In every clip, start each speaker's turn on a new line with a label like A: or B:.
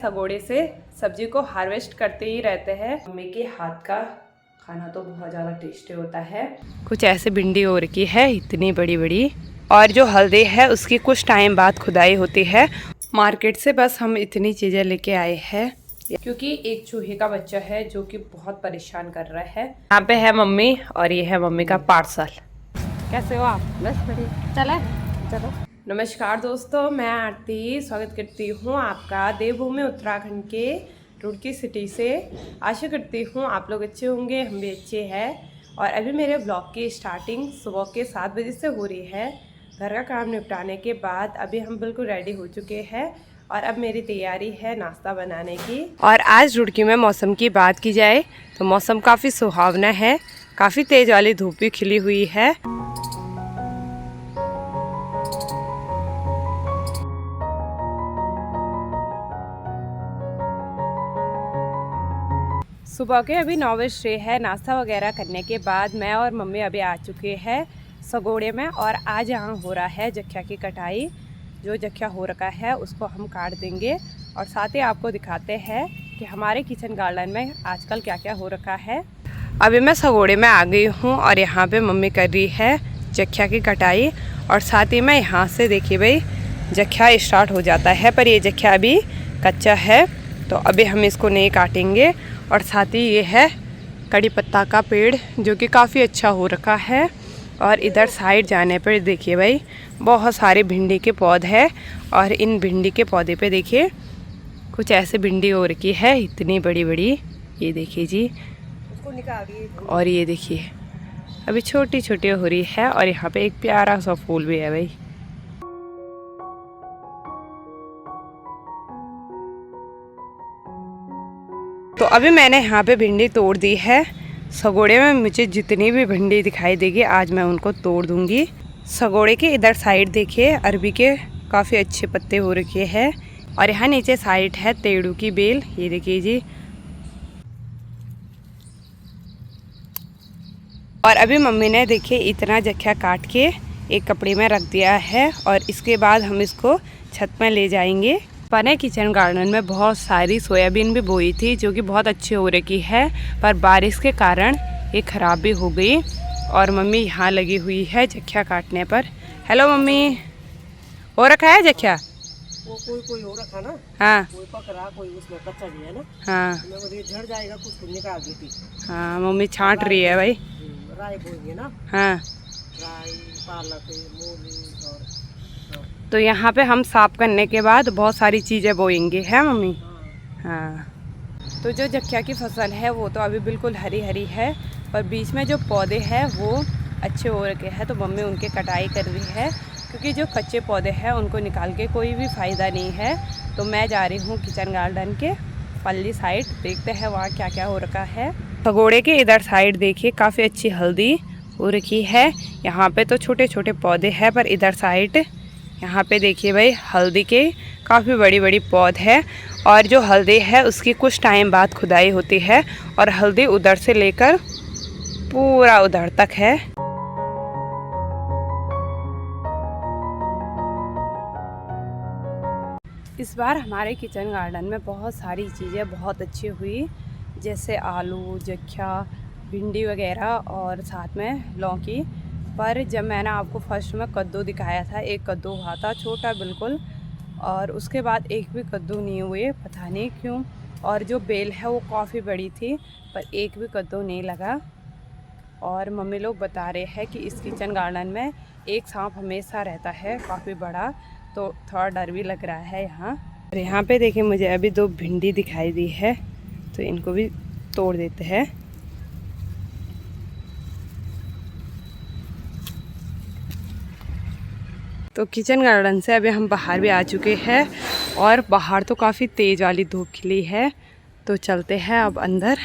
A: सगोड़े से सब्जी को हार्वेस्ट करते ही रहते हैं। मम्मी के हाथ का खाना तो बहुत ज़्यादा टेस्टी होता है। कुछ ऐसे भिंडी हो रखी है इतनी बड़ी बड़ी, और जो हल्दी है उसकी कुछ टाइम बाद खुदाई होती है। मार्केट से बस हम इतनी चीज़ें लेके आए हैं क्योंकि एक चूहे का बच्चा है जो कि बहुत परेशान कर रहा है। यहाँ पे है मम्मी और ये है मम्मी का पार्सल। कैसे हो आप?
B: बस बढ़िया। चलो।
A: नमस्कार दोस्तों, मैं आरती स्वागत करती हूँ आपका देवभूमि उत्तराखंड के रुड़की सिटी से। आशा करती हूँ आप लोग अच्छे होंगे, हम भी अच्छे हैं। और अभी मेरे ब्लॉग की स्टार्टिंग सुबह के 7 बजे से हो रही है। घर का काम निपटाने के बाद अभी हम बिल्कुल रेडी हो चुके हैं और अब मेरी तैयारी है नाश्ता बनाने की। और आज रुड़की में मौसम की बात की जाए तो मौसम काफ़ी सुहावना है, काफ़ी तेज़ वाली धूप भी खिली हुई है। सुबह के अभी 9 बज रहे हैं। नाश्ता वगैरह करने के बाद मैं और मम्मी अभी आ चुके हैं सगोड़े में, और आज यहाँ हो रहा है जख्या की कटाई। जो जख्या हो रखा है उसको हम काट देंगे और साथ ही आपको दिखाते हैं कि हमारे किचन गार्डन में आजकल क्या क्या हो रखा है। अभी मैं सगोड़े में आ गई हूँ और यहाँ पे मम्मी कर रही है जख्या की कटाई, और साथ ही मैं यहाँ से देखिए भाई जख्या स्टार्ट हो जाता है, पर ये जख्या अभी कच्चा है तो अभी हम इसको नहीं काटेंगे। और साथ ही ये है कड़ी पत्ता का पेड़ जो कि काफ़ी अच्छा हो रखा है। और इधर साइड जाने पर देखिए भाई बहुत सारे भिंडी के पौधे हैं, और इन भिंडी के पौधे पे देखिए कुछ ऐसे भिंडी हो रखी है इतनी बड़ी बड़ी, ये देखिए जी, उसको निकालिए। और ये देखिए अभी छोटी छोटी हो रही है, और यहाँ पे एक प्यारा सा फूल भी है भाई। तो अभी मैंने यहाँ पे भिंडी तोड़ दी है। सगोड़े में मुझे जितनी भी भिंडी दिखाई देगी आज मैं उनको तोड़ दूँगी। सगोड़े के इधर साइड देखिए अरबी के काफ़ी अच्छे पत्ते हो रखे हैं, और यहाँ नीचे साइड है तेड़ू की बेल, ये देखिए जी। और अभी मम्मी ने देखिए इतना जख्या काट के एक कपड़े में रख दिया है, और इसके बाद हम इसको छत में ले जाएंगे। अपने किचन गार्डन में बहुत सारी सोयाबीन भी बोई थी जो कि बहुत अच्छी हो रखी है, पर बारिश के कारण ये ख़राब भी हो गई। और मम्मी यहाँ लगी हुई है जख्या काटने पर। हेलो मम्मी, हो रखा है जख्या?
B: वो कोई हो रखा ना।
A: हाँ,
B: कोई पक रहा, कोई उसमें कच्चा भी है ना।
A: हाँ,
B: वो झड़ जाएगा, कुछ निकाल देती।
A: हाँ, मम्मी छांट रही है भाई।
B: राई बोएंगे ना। हाँ, राई, पालक, मूली और
A: तो यहाँ पे हम साफ करने के बाद बहुत सारी चीज़ें बोएंगे, है मम्मी? हाँ। तो जो जख्या की फसल है वो तो अभी बिल्कुल हरी हरी है, पर बीच में जो पौधे हैं वो अच्छे हो रखे हैं, तो मम्मी उनके कटाई कर रही है क्योंकि जो कच्चे पौधे हैं उनको निकाल के कोई भी फ़ायदा नहीं है। तो मैं जा रही हूँ किचन गार्डन के पल्ली साइड, देखते हैं वहाँ क्या क्या हो रखा है। सगोड़े के इधर साइड देखिए काफ़ी अच्छी हल्दी हो रखी है। यहाँ पे तो छोटे छोटे पौधे हैं, पर इधर साइड यहाँ पे देखिए भाई हल्दी के काफ़ी बड़ी बड़ी पौधे हैं, और जो हल्दी है उसकी कुछ टाइम बाद खुदाई होती है, और हल्दी उधर से लेकर पूरा उधर तक है। इस बार हमारे किचन गार्डन में बहुत सारी चीज़ें बहुत अच्छी हुई, जैसे आलू, जख्या, भिंडी वगैरह, और साथ में लौकी। पर जब मैंने आपको फर्स्ट में कद्दू दिखाया था, एक कद्दू हुआ था छोटा बिल्कुल, और उसके बाद एक भी कद्दू नहीं हुए, पता नहीं क्यों। और जो बेल है वो काफ़ी बड़ी थी, पर एक भी कद्दू नहीं लगा। और मम्मी लोग बता रहे हैं कि इस किचन गार्डन में एक सांप हमेशा रहता है काफ़ी बड़ा, तो थोड़ा डर भी लग रहा है यहाँ। और यहाँ पे देखिए मुझे अभी 2 भिंडी दिखाई दी है, तो इनको भी तोड़ देते हैं। तो किचन गार्डन से अभी हम बाहर भी आ चुके हैं, और बाहर तो काफ़ी तेज़ वाली धूप खिली है, तो चलते हैं अब अंदर।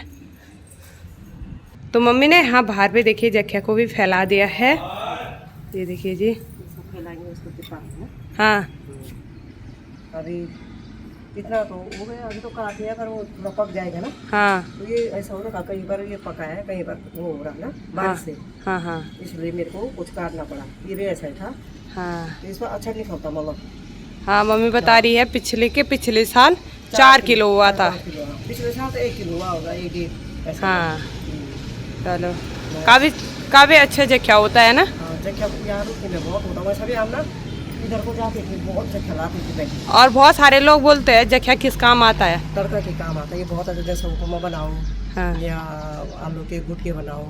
A: तो मम्मी ने यहाँ बाहर पे देखिए जख्या को भी फैला दिया है, ये देखिए जी।
B: फैलाएंगे उसको।
A: हाँ,
B: अभी इतना तो हो गया, अभी तो काट लिया, पर वो थोड़ा पक जाएगा ना।
A: हाँ,
B: तो ये ऐसा हो रहा, कहीं पर ये पका है, कहीं पर वो हो रहा ना बारिश से।
A: हाँ, हाँ,
B: इसलिए मेरे को कुछ काटना पड़ा। ये भी ऐसा ही था।
A: हाँ,
B: तो इसमें अच्छा नहीं होता मतलब।
A: हाँ, मम्मी बता रही है पिछले साल 4 किलो हुआ था।
B: 5 किलो, हाँ। पिछले साल तो 1 किलो हुआ होगा, 1 ऐसा।
A: हाँ चलो, काफी अच्छा जख्या होता है ना।
B: हाँ, जख्या यहाँ रुकी में बहुत होता है। वैसे भी हम ना इधर को जाते थे, बहुत जख्या लाते थे बैठ।
A: और बहुत सारे लोग बोलते हैं जख्या किस काम आता है।
B: तड़का के काम आता है ये बहुत अच्छा, जैसे उपमा बनाओ,
A: हाँ।
B: या आलू के गुटके बनाओ,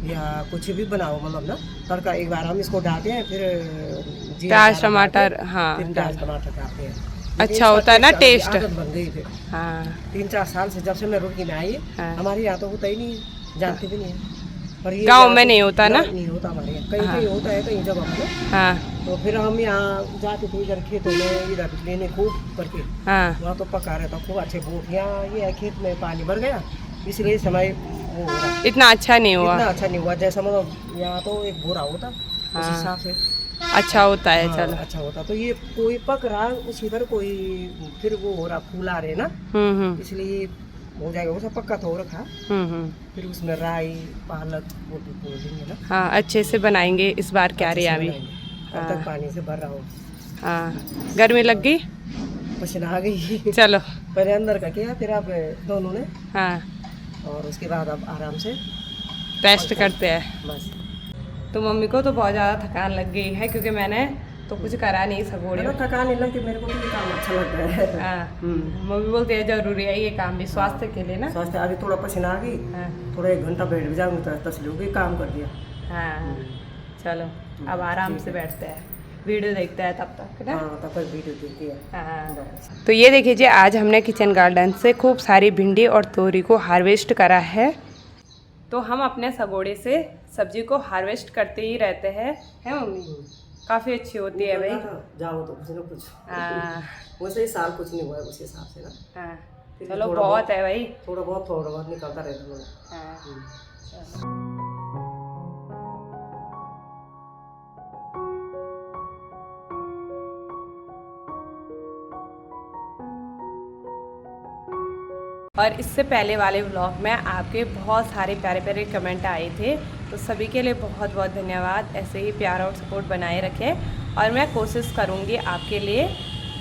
B: या कुछ भी बनाओ, मतलब ना तड़का एक बार हम इसको डालते हैं, फिर जीरा
A: प्याज
B: डालते हैं,
A: टमाटर, हाँ
B: फिर प्याज टमाटर डालते हैं।
A: अच्छा होता है ना टेस्ट।
B: आदत बन गई फिर।
A: हाँ
B: 3-4 साल से जब से मैं रुड़की में आई,
A: हाँ।
B: हमारे यहाँ तो होता ही नहीं, जानते भी नहीं है। पर ये
A: गाँव में नहीं होता ना।
B: नहीं होता हमारे यहाँ, कहीं कहीं होता है, कहीं जगह पर।
A: हाँ
B: तो फिर हम यहाँ जाते थे इधर खेतों में, इधर लेने खूब करके,
A: हाँ
B: वहाँ तो पका रहता खूब अच्छे बोट। यहाँ ये है खेत में पानी भर गया, इसलिए समय वो हो रहा,
A: इतना अच्छा नहीं हुआ।
B: इतना अच्छा नहीं हुआ। जैसा मतलब यहाँ तो एक बोरा होता, उस
A: हाँ।
B: हिसाब से
A: अच्छा होता है।
B: हाँ,
A: चलो
B: अच्छा होता। तो ये कोई पक रहा उसी पर, कोई फिर वो हो रहा, फूल आ रहे ना, इसलिए हो जाएगा। वो सब पक्का तो हो रखा, फिर उसमें राई पालक वो देंगे ना।
A: हाँ अच्छे से बनाएंगे इस बार क्या रही अभी।
B: अब तक पानी से भर रहा हो।
A: हाँ गर्मी लग गई,
B: पसीना आ गई।
A: चलो।
B: पहले अंदर का किया, फिर आप दोनों ने,
A: हाँ
B: और उसके बाद अब आराम से
A: रेस्ट करते हैं।
B: बस।
A: तो मम्मी को तो बहुत ज़्यादा थकान लग गई है, क्योंकि मैंने तो कुछ करा नहीं सगोड़े।
B: मतलब थकान नहीं लगती मेरे को, तो ये काम अच्छा लगता है।
A: हाँ मम्मी बोलती है जरूरी है ये काम भी स्वास्थ्य के लिए ना।
B: स्वास्थ्य अभी थोड़ा पसीना आ गई,
A: हाँ
B: थोड़ा 1 घंटा बैठ भी जाऊंगी तो तसली होगी, काम कर दिया।
A: हाँ चलो अब आराम से बैठते हैं, वीडियो देखते हैं तब तक ना।
B: हाँ, तब तक वीडियो देखी है।
A: हाँ तो ये देखिए जी, आज हमने किचन गार्डन से खूब सारी भिंडी और तोरी को हार्वेस्ट करा है। तो हम अपने सगोड़े से सब्जी को हार्वेस्ट करते ही रहते हैं, है मम्मी? काफ़ी अच्छी होती है भाई।
B: जाओ तो कुछ ना कुछ।
A: हाँ
B: वैसे ही साल कुछ नहीं हुआ है उस हिसाब से ना।
A: हाँ चलो बहुत है भाई,
B: थोड़ा बहुत निकलता रहता है।
A: हाँ और इससे पहले वाले व्लॉग में आपके बहुत सारे प्यारे प्यारे कमेंट आए थे, तो सभी के लिए बहुत बहुत धन्यवाद। ऐसे ही प्यार और सपोर्ट बनाए रखें, और मैं कोशिश करूँगी आपके लिए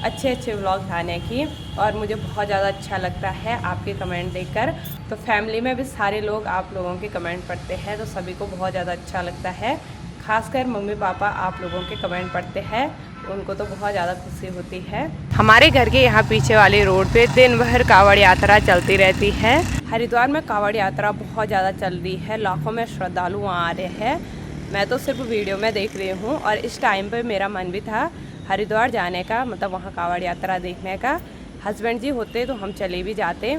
A: अच्छे अच्छे व्लॉग लाने की। और मुझे बहुत ज़्यादा अच्छा लगता है आपके कमेंट देखकर। तो फैमिली में भी सारे लोग आप लोगों के कमेंट पढ़ते हैं, तो सभी को बहुत ज़्यादा अच्छा लगता है। खासकर मम्मी पापा आप लोगों के कमेंट पढ़ते हैं, उनको तो बहुत ज़्यादा खुशी होती है। हमारे घर के यहाँ पीछे वाली रोड पे दिन भर कावड़ यात्रा चलती रहती है। हरिद्वार में कावड़ यात्रा बहुत ज़्यादा चल रही है, लाखों में श्रद्धालु वहाँ आ रहे हैं। मैं तो सिर्फ वीडियो में देख रही हूँ, और इस टाइम पे मेरा मन भी था हरिद्वार जाने का, मतलब वहाँ कावड़ यात्रा देखने का। हस्बैंड जी होते तो हम चले भी जाते,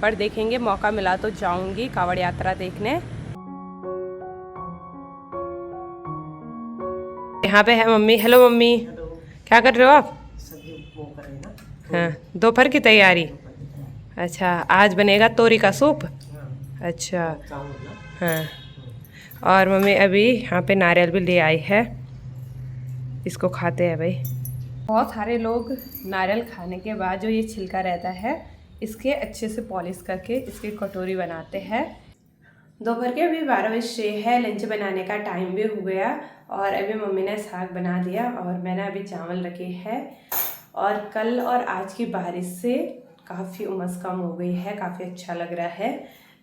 A: पर देखेंगे मौका मिला तो जाऊँगी कावड़ यात्रा देखने। यहाँ पे है मम्मी। हेलो मम्मी, क्या कर रहे हो आप?
B: सब्जी वो कर रहे हैं ना।
A: हाँ दोपहर की तैयारी। अच्छा आज बनेगा तोरी का सूप।
B: हाँ,
A: अच्छा
B: चावल ना।
A: हाँ, और मम्मी अभी यहाँ पे नारियल भी ले आई है, इसको खाते हैं भाई। बहुत सारे लोग नारियल खाने के बाद जो ये छिलका रहता है, इसके अच्छे से पॉलिश करके इसकी कटोरी बनाते हैं। दोपहर के अभी 12 बजे है, लंच बनाने का टाइम भी हो गया, और अभी मम्मी ने साग बना दिया और मैंने अभी चावल रखे हैं। और कल और आज की बारिश से काफ़ी उमस कम हो गई है, काफ़ी अच्छा लग रहा है।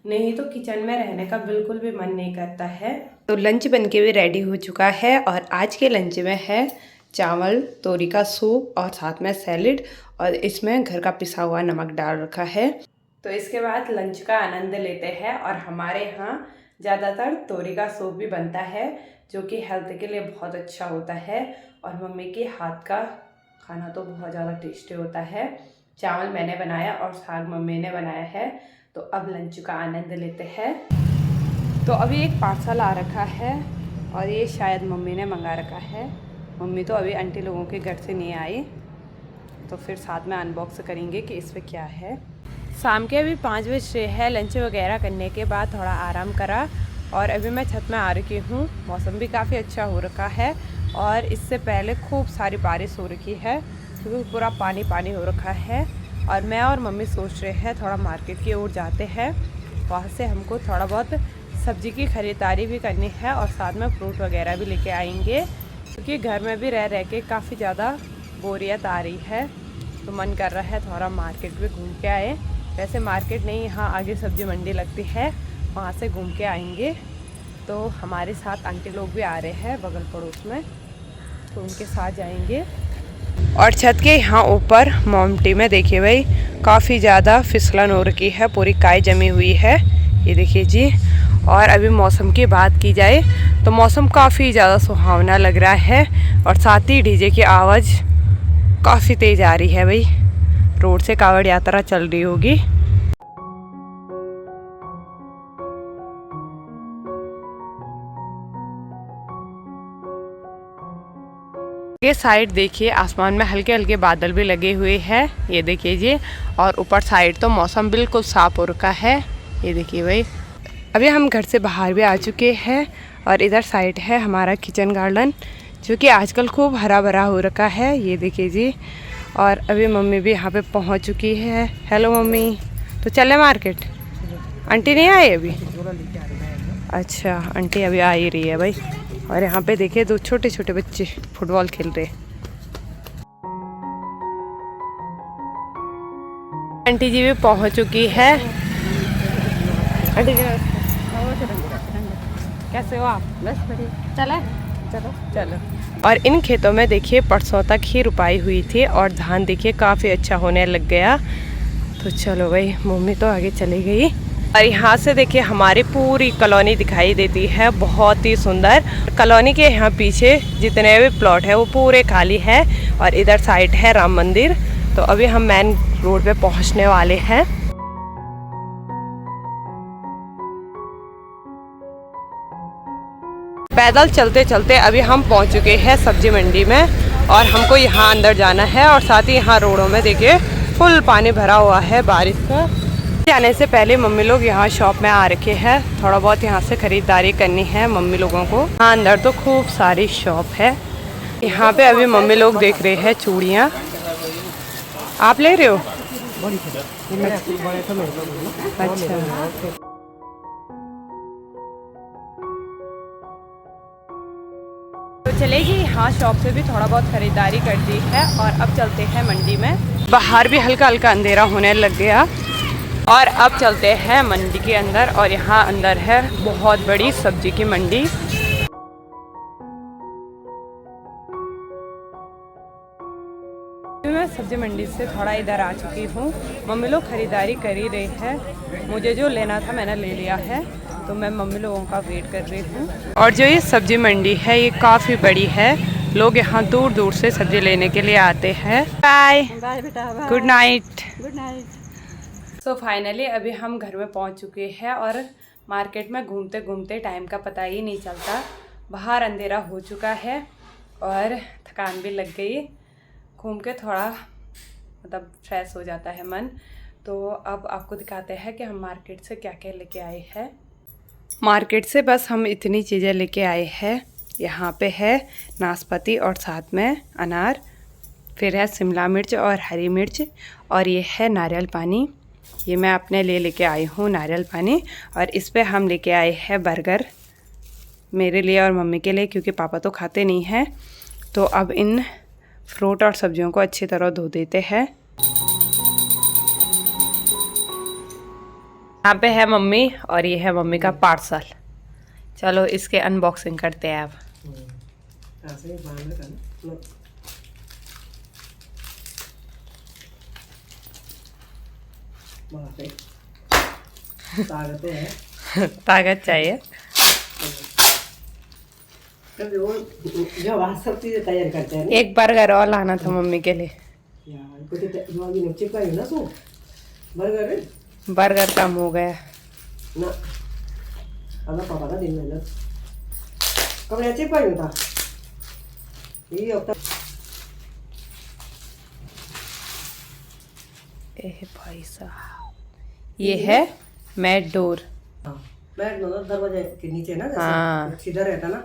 A: नहीं तो किचन में रहने का बिल्कुल भी मन नहीं करता है। तो लंच बनके भी रेडी हो चुका है, और आज के लंच में है चावल, तोरी का सूप और साथ में सैलेड, और इसमें घर का पिसा हुआ नमक डाल रखा है। तो इसके बाद लंच का आनंद लेते हैं। और हमारे यहाँ ज़्यादातर तोरी का सूप भी बनता है, जो कि हेल्थ के लिए बहुत अच्छा होता है, और मम्मी के हाथ का खाना तो बहुत ज़्यादा टेस्टी होता है। चावल मैंने बनाया और साग मम्मी ने बनाया है। तो अब लंच का आनंद लेते हैं। तो अभी एक पार्सल आ रखा है, और ये शायद मम्मी ने मंगा रखा है। मम्मी तो अभी आंटी लोगों के घर से नहीं आई, तो फिर साथ में अनबॉक्स करेंगे कि इस पर क्या है। शाम के अभी 5 बजे है। लंच वगैरह करने के बाद थोड़ा आराम करा, और अभी मैं छत में आ रखी हूँ। मौसम भी काफ़ी अच्छा हो रखा है, और इससे पहले खूब सारी बारिश हो रखी है, क्योंकि पूरा पानी पानी हो रखा है। और मैं और मम्मी सोच रहे हैं थोड़ा मार्केट की ओर जाते हैं, वहाँ से हमको थोड़ा बहुत सब्ज़ी की ख़रीदारी भी करनी है, और साथ में फ्रूट वगैरह भी लेके आएंगे, क्योंकि घर में भी रह रह के काफ़ी ज़्यादा बोरियत आ रही है। तो मन कर रहा है थोड़ा मार्केट भी घूम के आए। वैसे मार्केट नहीं, यहाँ आगे सब्जी मंडी लगती है, वहाँ से घूम के आएंगे। तो हमारे साथ आंटी लोग भी आ रहे हैं बगल पड़ोस में, तो उनके साथ जाएंगे। और छत के यहाँ ऊपर मोमटी में देखिए भाई काफ़ी ज़्यादा फिसलन हो रखी है, पूरी काई जमी हुई है, ये देखिए जी। और अभी मौसम की बात की जाए तो मौसम काफ़ी ज़्यादा सुहावना लग रहा है, और साथ ही डीजे की आवाज़ काफ़ी तेज़ आ रही है भाई। रोड से कावड़ यात्रा चल रही होगी। ये साइड देखिए आसमान में हल्के हल्के बादल भी लगे हुए हैं, ये देखिए जी। और ऊपर साइड तो मौसम बिल्कुल साफ हो रखा है, ये देखिए भाई। अभी हम घर से बाहर भी आ चुके हैं, और इधर साइड है हमारा किचन गार्डन, जो कि आजकल खूब हरा भरा हो रखा है, ये देखिए जी। और अभी मम्मी भी यहाँ पे पहुँच चुकी है। हेलो मम्मी, तो चले मार्केट? आंटी नहीं आई अभी? अच्छा, आंटी अभी आ ही रही है भाई। और यहाँ पे देखिए 2 छोटे छोटे बच्चे फुटबॉल खेल रहे। आंटी जी भी पहुँच चुकी है। आंटी जी कैसे हो आप? बस बढ़िया। चले चलो चलो। और इन खेतों में देखिए परसों तक ही रुपाई हुई थी, और धान देखिए काफ़ी अच्छा होने लग गया। तो चलो भाई, मम्मी तो आगे चली गई। और यहाँ से देखिए हमारी पूरी कॉलोनी दिखाई देती है, बहुत ही सुंदर। कॉलोनी के यहाँ पीछे जितने भी प्लॉट है वो पूरे खाली है, और इधर साइड है राम मंदिर। तो अभी हम मेन रोड पे पहुँचने वाले हैं। पैदल चलते चलते अभी हम पहुँच चुके हैं सब्जी मंडी में, और हमको यहाँ अंदर जाना है। और साथ ही यहाँ रोडों में देखिए फुल पानी भरा हुआ है बारिश का। जाने से पहले मम्मी लोग यहाँ शॉप में आ रखे हैं, थोड़ा बहुत यहाँ से ख़रीदारी करनी है मम्मी लोगों को। हाँ, अंदर तो खूब सारी शॉप है। यहाँ पे अभी मम्मी लोग देख रहे हैं चूड़ियाँ। आप ले रहे हो? अच्छा, तो चलेगी। हाँ, शॉप से भी थोड़ा बहुत ख़रीदारी कर दी है, और अब चलते हैं मंडी में। बाहर भी हल्का हल्का अंधेरा होने लग गया, और अब चलते हैं मंडी के अंदर। और यहाँ अंदर है बहुत बड़ी सब्जी की मंडी। मैं सब्जी मंडी से थोड़ा इधर आ चुकी हूँ। मम्मी लोग खरीदारी कर ही रहे हैं, मुझे जो लेना था मैंने ले लिया है, तो मैं मम्मी लोगों का वेट कर रही हूँ। और जो ये सब्जी मंडी है ये काफ़ी बड़ी है, लोग यहाँ दूर दूर से सब्जी लेने के लिए आते हैं। बाय बाय बेटा, good night. Good night. So finally अभी हम घर में पहुँच चुके हैं, और मार्केट में घूमते घूमते टाइम का पता ही नहीं चलता। बाहर अंधेरा हो चुका है, और थकान भी लग गई। घूम के थोड़ा मतलब फ्रेश हो जाता है मन। तो अब आपको दिखाते हैं कि हम मार्केट से क्या क्या लेके आए हैं। मार्केट से बस हम इतनी चीज़ें लेके आए हैं। यहाँ पे है नाशपाती, और साथ में अनार, फिर है शिमला मिर्च और हरी मिर्च, और ये है नारियल पानी। ये मैं अपने लिए लेके आई हूँ नारियल पानी। और इस पे हम लेके आए हैं बर्गर, मेरे लिए और मम्मी के लिए, क्योंकि पापा तो खाते नहीं हैं। तो अब इन फ्रूट और सब्जियों को अच्छी तरह धो देते हैं। यहाँ पे है मम्मी, और ये है मम्मी का पार्सल। चलो इसके अनबॉक्सिंग करते हैं अब। ताकत चाहिए।
B: सब चीजें तैयार करते हैं।
A: एक बर्गर और लाना था मम्मी के लिए। बर्गर कम हो गया
B: ना, पापा का दिन में कब चिप का था ये अब तक।
A: भाई साहब, ये है मैट डोर।
B: मैट मतलब दरवाजे के नीचे ना, जैसे सीधा रहता ना,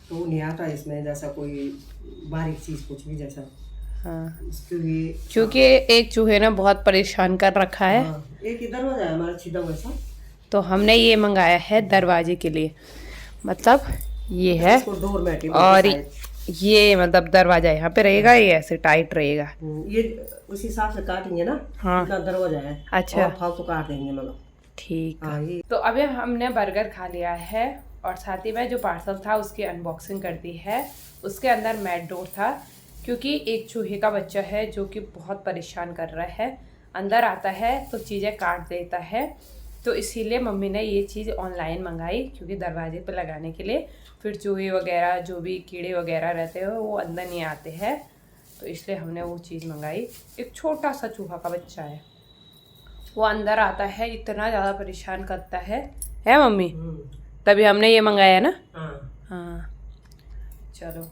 B: तो वो नहीं आता इसमें जैसा कोई बारीक चीज कुछ भी जैसा।
A: हाँ,
B: क्योंकि
A: क्योंकि एक चूहे ने बहुत परेशान कर रखा है।
B: एक ही दरवाजा है हमारा सीधा वैसा,
A: तो हमने ये मंगाया है दरवाजे के लिए। मतलब ये है,
B: डोर मैट,
A: और ये मतलब दरवाजा यहाँ पे रहेगा, ये ऐसे टाइट रहेगा।
B: ये उसी हिसाब से काटेंगे ना।
A: हाँ।
B: इतना दरवाजा है।
A: अच्छा।
B: और फालतू काट देंगे मतलब।
A: ठीक है।
B: हाँ, ये
A: तो अभी हमने बर्गर खा लिया है और साथ ही में जो पार्सल था उसकी अनबॉक्सिंग कर दी है। उसके अंदर मैट डोर था, क्योंकि एक चूहे का बच्चा है जो कि बहुत परेशान कर रहा है, अंदर आता है तो चीज़ें काट देता है। तो इसीलिए मम्मी ने ये चीज़ ऑनलाइन मंगाई, क्योंकि दरवाजे पर लगाने के लिए फिर चूहे वगैरह जो भी कीड़े वगैरह रहते हैं वो अंदर नहीं आते हैं। तो इसलिए हमने वो चीज़ मंगाई। एक छोटा सा चूहा का बच्चा है, वो अंदर आता है, इतना ज़्यादा परेशान करता है मम्मी? तभी हमने ये मंगाया ना। हाँ। चलो,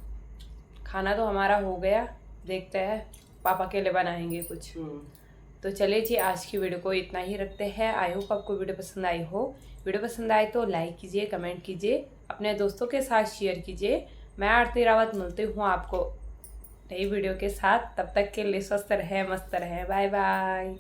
A: खाना तो हमारा हो गया, देखते हैं पापा के लिए बनाएंगे कुछ। तो चलिए जी, आज की वीडियो को इतना ही रखते हैं। आई होप आपको वीडियो पसंद आई हो। वीडियो पसंद आए तो लाइक कीजिए, कमेंट कीजिए, अपने दोस्तों के साथ शेयर कीजिए। मैं आरती रावत मिलती हूँ आपको नई वीडियो के साथ। तब तक के लिए स्वस्थ रहे, मस्त रहे, बाय बाय।